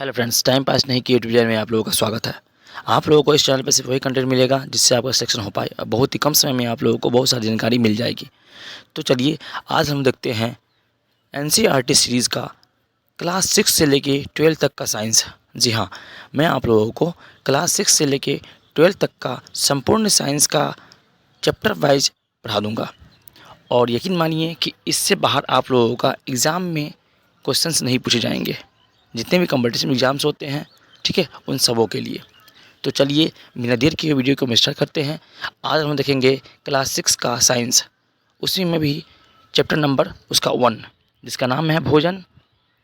Hello friends, time pass नहीं की YouTube channel में आप लोगों का स्वागत है। आप लोगों को इस चैनल पर सिर्फ वही कंटेंट मिलेगा जिससे आपका सिलेक्शन हो पाए और बहुत ही कम समय में आप लोगों को बहुत सारी जानकारी मिल जाएगी। तो चलिए आज हम देखते हैं एनसीईआरटी सीरीज़ का क्लास 6 से लेके 12 तक का साइंस। जी हाँ, मैं आप लोगों को क्लास 6 से लेके 12 तक का संपूर्ण साइंस का चैप्टर वाइज पढ़ा दूँगा और यकीन मानिए कि इससे बाहर आप लोगों का एग्ज़ाम में क्वेश्चंस नहीं पूछे जाएंगे। जितने भी कॉम्पिटिशन एग्ज़ाम्स होते हैं, ठीक है, उन सबों के लिए। तो चलिए बिना देर किए वीडियो को हम स्टार्ट करते हैं। आज हम देखेंगे क्लास 6 का साइंस, उसी में भी चैप्टर नंबर उसका 1 जिसका नाम है भोजन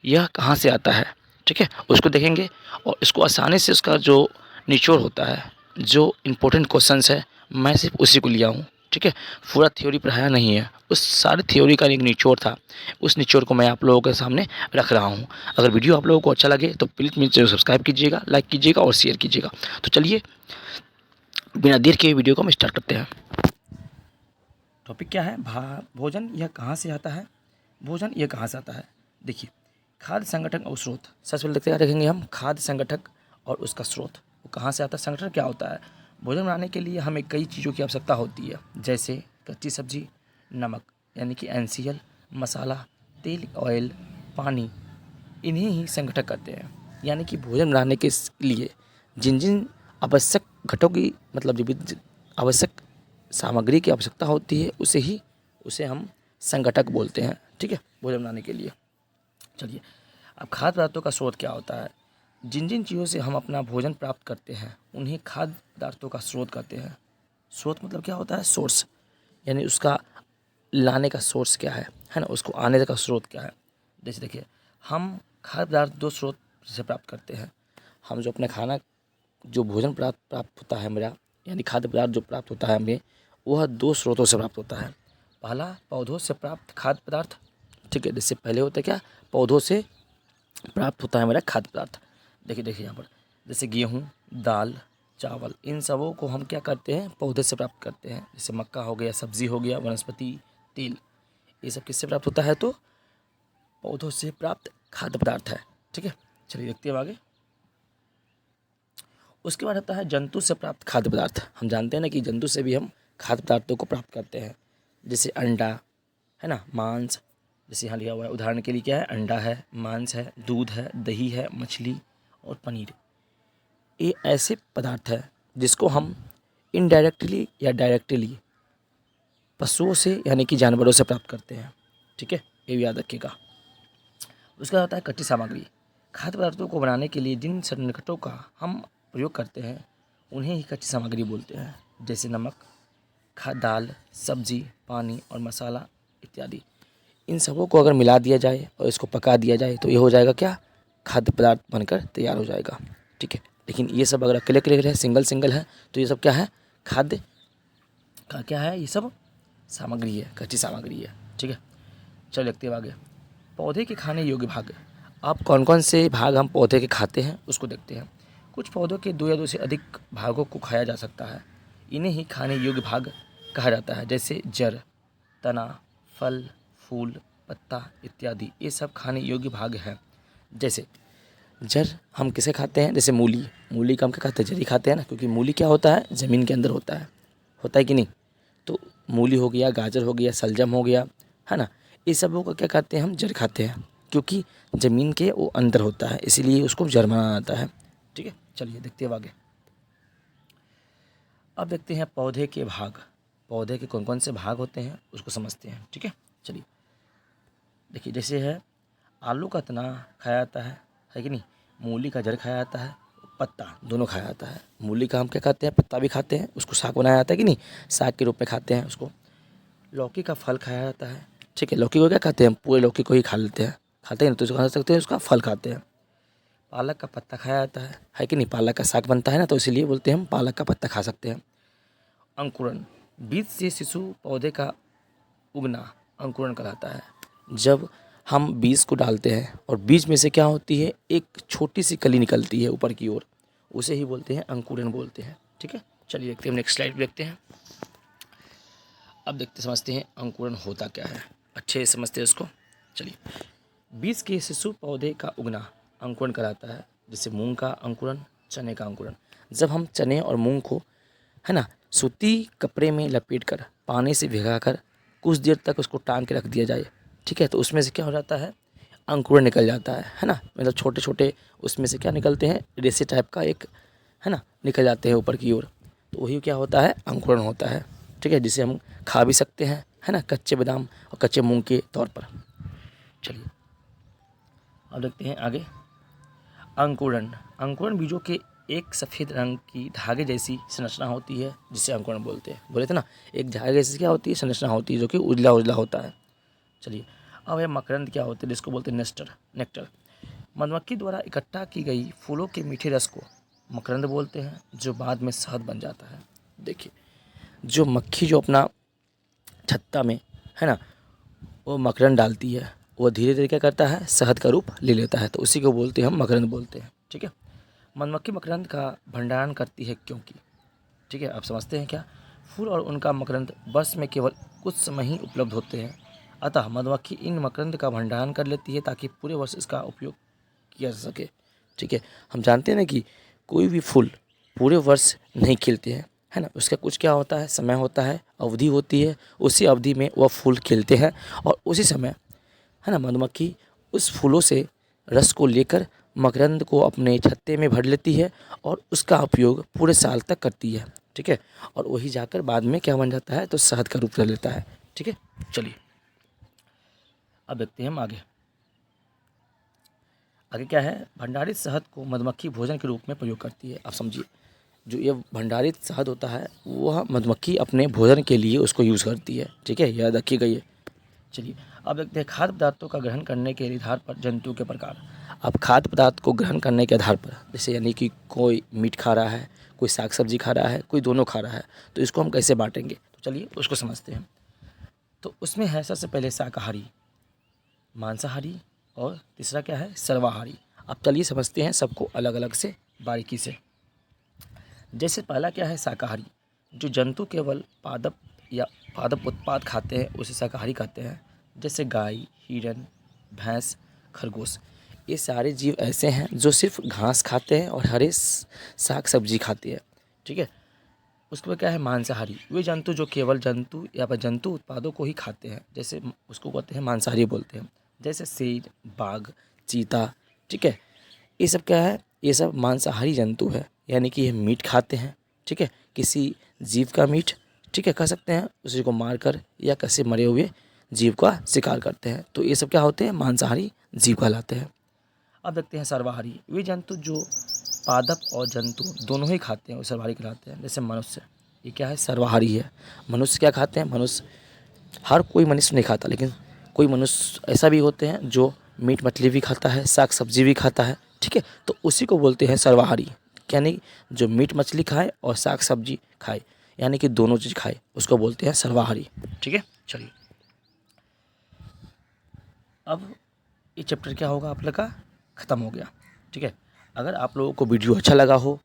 यह कहाँ से आता है, ठीक है, उसको देखेंगे और इसको आसानी से उसका जो निचोड़ होता है, जो इम्पोर्टेंट क्वेश्चंस है, मैं सिर्फ उसी को लिया हूँ, ठीक है। पूरा थ्योरी पढ़ाया नहीं है, उस सारी थ्योरी का एक निचोड़ था, उस निचोड़ को मैं आप लोगों के सामने रख रहा हूँ। अगर वीडियो आप लोगों को अच्छा लगे तो प्लीज़ मेरे चैनल सब्सक्राइब कीजिएगा, लाइक कीजिएगा और शेयर कीजिएगा। तो चलिए बिना देर के वीडियो को हम स्टार्ट करते हैं। टॉपिक क्या है? भोजन यह कहाँ से आता है। भोजन यह कहाँ से आता है, देखिए, खाद्य संगठन और स्रोत। सबसे पहले देखते हैं, देखेंगे हम खाद्य संगठक और उसका स्रोत, वो कहाँ से आता है। संगठन क्या होता है? भोजन बनाने के लिए हमें कई चीज़ों की आवश्यकता होती है, जैसे कच्ची सब्जी, नमक यानी कि NaCl, मसाला, तेल, ऑयल, पानी, इन्हीं ही संगठक कहते हैं। यानी कि भोजन बनाने के लिए जिन जिन आवश्यक घटकों की मतलब जो भी आवश्यक सामग्री की आवश्यकता होती है उसे हम संगठक बोलते हैं, ठीक है, भोजन बनाने के लिए। चलिए, अब खाद्य पदार्थों का स्रोत क्या होता है। जिन जिन चीज़ों से हम अपना भोजन प्राप्त करते हैं उन्हें खाद्य पदार्थों का स्रोत कहते हैं। स्रोत मतलब क्या होता है? सोर्स, यानी उसका लाने का सोर्स क्या है ना, उसको आने का स्रोत क्या है। जैसे देखिए, हम खाद्य पदार्थ दो स्रोत से प्राप्त करते हैं। हम जो अपने खाना जो भोजन प्राप्त होता है मेरा, यानी खाद्य पदार्थ जो प्राप्त होता है हमें, वह दो स्रोतों से प्राप्त होता है। पहला, पौधों से प्राप्त खाद्य पदार्थ, ठीक है। जिससे पहले होता है क्या? पौधों से प्राप्त होता है मेरा खाद्य पदार्थ। देखिए यहाँ पर, जैसे गेहूँ, दाल, चावल, इन सबों को हम क्या करते हैं? पौधे से प्राप्त करते हैं। जैसे मक्का हो गया, सब्जी हो गया, वनस्पति तेल, ये सब किससे प्राप्त होता है? तो पौधों से प्राप्त खाद्य पदार्थ है, ठीक है। चलिए देखते हैं आगे। उसके बाद आता है जंतु से प्राप्त खाद्य पदार्थ। हम जानते हैं ना कि जंतु से भी हम खाद्य पदार्थों को प्राप्त करते हैं, जैसे अंडा है ना, मांस, जैसे यहाँ लिखा हुआ है, उदाहरण के लिए क्या है? अंडा है, मांस है, दूध है, दही है, मछली और पनीर। ये ऐसे पदार्थ है जिसको हम इनडायरेक्टली या डायरेक्टली पशुओं से यानी कि जानवरों से प्राप्त करते हैं, ठीक है, ये भी याद रखिएगा। उसका होता है कच्ची सामग्री। खाद्य पदार्थों को बनाने के लिए जिन संगठनों का हम प्रयोग करते हैं उन्हें ही कच्ची सामग्री बोलते हैं, जैसे नमक, दाल, सब्जी, पानी और मसाला इत्यादि। इन सबों को अगर मिला दिया जाए और इसको पका दिया जाए तो ये हो जाएगा क्या? खाद्य पदार्थ बनकर तैयार हो जाएगा, ठीक है। लेकिन ये सब अगर अकेले अकेले है, सिंगल सिंगल है, तो ये सब क्या है? खाद्य का क्या है? ये सब सामग्री है, कच्ची सामग्री है, ठीक है। चलो देखते हैं आगे। पौधे के खाने योग्य भाग। अब कौन कौन से भाग हम पौधे के खाते हैं उसको देखते हैं। कुछ पौधों के 2 या 2 से अधिक भागों को खाया जा सकता है, इन्हें ही खाने योग्य भाग कहा जाता है। जैसे जड़, तना, फल, फूल, पत्ता इत्यादि, ये सब खाने योग्य भाग हैं। जैसे जड़ हम किसे खाते हैं? जैसे मूली, मूली का हम क्या खाते हैं? जड़ ही खाते हैं ना, क्योंकि मूली क्या होता है? ज़मीन के अंदर होता है कि नहीं। तो मूली हो गया, गाजर हो गया, शलजम हो गया, है ना, इस सबों को क्या खाते हैं? हम जड़ खाते हैं, क्योंकि ज़मीन के वो अंदर होता है, इसीलिए उसको जड़ माना जाता है, ठीक है। चलिए देखते हैं आगे। अब देखते हैं पौधे के भाग। पौधे के कौन कौन से भाग होते हैं उसको समझते हैं, ठीक है। चलिए देखिए, जैसे है आलू का तना खाया जाता है कि नहीं। मूली का जड़ खाया जाता है, पत्ता दोनों खाया जाता है। मूली का हम क्या खाते हैं? पत्ता भी खाते हैं, उसको साग बनाया जाता है कि नहीं, साग के रूप में खाते हैं उसको। लौकी का फल खाया जाता है, ठीक है। लौकी को क्या खाते हैं? पूरे लौकी को ही खा लेते हैं, खाते हैं ना, तो उसको खा सकते हैं, उसका फल खाते हैं। पालक का पत्ता खाया जाता है कि नहीं। पालक का साग बनता है ना, तो इसीलिए बोलते हैं हम पालक का पत्ता खा सकते हैं। अंकुरण, बीज से शिशु पौधे का उगना अंकुरण कहलाता है। जब हम बीज को डालते हैं और बीज में से क्या होती है? एक छोटी सी कली निकलती है ऊपर की ओर, उसे ही बोलते हैं अंकुरण बोलते हैं, ठीक है। चलिए देखते हैं, नेक्स्ट स्लाइड देखते हैं। अब देखते समझते हैं अंकुरण होता क्या है, अच्छे से समझते हैं इसको। चलिए, बीज के शिशु पौधे का उगना अंकुरण कहलाता है। जैसे मूंग का अंकुरण, चने का अंकुरण। जब हम चने और मूंग को, है ना, सूती कपड़े में लपेट कर पानी से भिगाकर कुछ देर तक उसको टांग के रख दिया जाए, ठीक है, तो उसमें से क्या हो जाता है, अंकुरण निकल जाता है ना। मतलब छोटे छोटे उसमें से क्या निकलते हैं, रेसे टाइप का एक, है ना, निकल जाते हैं ऊपर की ओर। तो वही क्या होता है, अंकुरण होता है, ठीक है, जिसे हम खा भी सकते हैं, है ना, कच्चे बादाम और कच्चे मूंग के तौर पर। चलिए अब देखते हैं आगे। अंकुरण। अंकुरण बीजों के एक सफ़ेद रंग की धागे जैसी संरचना होती है जिसे अंकुरण बोलते हैं। बोले थे ना, एक धागे जैसी क्या होती है, संरचना होती है जो कि उजला उजला होता है। चलिए अब है मकरंद क्या होते हैं, जिसको बोलते हैं नेस्टर, नेक्टर। मधुमक्खी द्वारा इकट्ठा की गई फूलों के मीठे रस को मकरंद बोलते हैं, जो बाद में शहद बन जाता है। देखिए, जो मक्खी जो अपना छत्ता में, है ना, वो मकरंद डालती है, वो धीरे धीरे क्या करता है, शहद का रूप ले लेता है, तो उसी को बोलते हैं हम मकरंद बोलते हैं, ठीक है। मधुमक्खी मकरंद का भंडारण करती है क्योंकि, ठीक है, आप समझते हैं क्या, फूल और उनका मकरंद वर्ष में केवल कुछ समय ही उपलब्ध होते हैं, अतः मधुमक्खी इन मकरंद का भंडारण कर लेती है ताकि पूरे वर्ष इसका उपयोग किया जा सके, ठीक है। हम जानते हैं ना कि कोई भी फूल पूरे वर्ष नहीं खिलते हैं, है ना, उसका कुछ क्या होता है, समय होता है, अवधि होती है, उसी अवधि में वह फूल खिलते हैं और उसी समय, है ना, मधुमक्खी उस फूलों से रस को लेकर मकरंद को अपने छत्ते में भर लेती है और उसका उपयोग पूरे साल तक करती है, ठीक है, और वही जाकर बाद में क्या बन जाता है, तो शहद का रूप ले लेता है, ठीक है। चलिए अब देखते हैं हम आगे। आगे क्या है, भंडारित शहद को मधुमक्खी भोजन के रूप में प्रयोग करती है। आप समझिए, जो ये भंडारित शहद होता है वह मधुमक्खी अपने भोजन के लिए उसको यूज़ करती है, ठीक है, याद रखिएगा ये। चलिए अब देखते हैं खाद्य पदार्थों का ग्रहण करने के आधार पर जंतु के प्रकार। अब खाद्य पदार्थ को ग्रहण करने के आधार पर, जैसे यानी कि कोई मीट खा रहा है, कोई साग सब्जी खा रहा है, कोई दोनों खा रहा है, तो इसको हम कैसे बांटेंगे, तो चलिए उसको समझते हैं। तो उसमें है सबसे पहले शाकाहारी, मांसाहारी और तीसरा क्या है, सर्वाहारी। अब चलिए समझते हैं सबको अलग अलग से बारीकी से। जैसे पहला क्या है, शाकाहारी, जो जंतु केवल पादप या पादप उत्पाद खाते हैं उसे शाकाहारी कहते हैं। जैसे गाय, हिरन, भैंस, खरगोश, ये सारे जीव ऐसे हैं जो सिर्फ घास खाते हैं और हरे साग सब्जी खाते हैं, ठीक है। उसके बाद क्या है, मांसाहारी, वे जंतु जो केवल जंतु या फिर जंतु उत्पादों को ही खाते हैं, जैसे उसको कहते हैं मांसाहारी बोलते हैं। जैसे शेर, बाघ, चीता, ठीक है, ये सब क्या है, ये सब मांसाहारी जंतु है, यानी कि ये मीट खाते हैं, ठीक है, किसी जीव का मीट, ठीक है, कह सकते हैं, उसी को मारकर या किसी मरे हुए जीव का शिकार करते हैं, तो ये सब क्या होते हैं, मांसाहारी जीव कहलाते हैं। अब देखते हैं सर्वाहारी, वे जंतु जो पादप और जंतु दोनों ही खाते हैं वो सर्वाहारी कहलाते हैं। जैसे मनुष्य, ये क्या है, सर्वाहारी है। मनुष्य क्या खाते हैं, मनुष्य, हर कोई मनुष्य नहीं खाता, लेकिन कोई मनुष्य ऐसा भी होते हैं जो मीट मछली भी खाता है, साग सब्जी भी खाता है, ठीक है, तो उसी को बोलते हैं सर्वाहारी, यानी जो मीट मछली खाए और साग सब्जी खाए, यानी कि दोनों चीज़ खाए, उसको बोलते हैं सर्वाहारी, ठीक है। चलिए अब ये चैप्टर क्या होगा आप लोग का, ख़त्म हो गया, ठीक है। अगर आप लोगों को वीडियो अच्छा लगा हो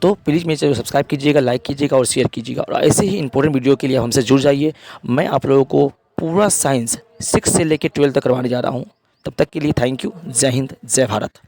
तो प्लीज़ मेरे चैनल को सब्सक्राइब कीजिएगा, लाइक कीजिएगा और शेयर कीजिएगा, और ऐसे ही इंपॉर्टेंट वीडियो के लिए हमसे जुड़ जाइए। मैं आप लोगों को पूरा साइंस 6 से लेकर 12 तक करवाने जा रहा हूँ। तब तक के लिए थैंक यू। जय हिंद, जय भारत।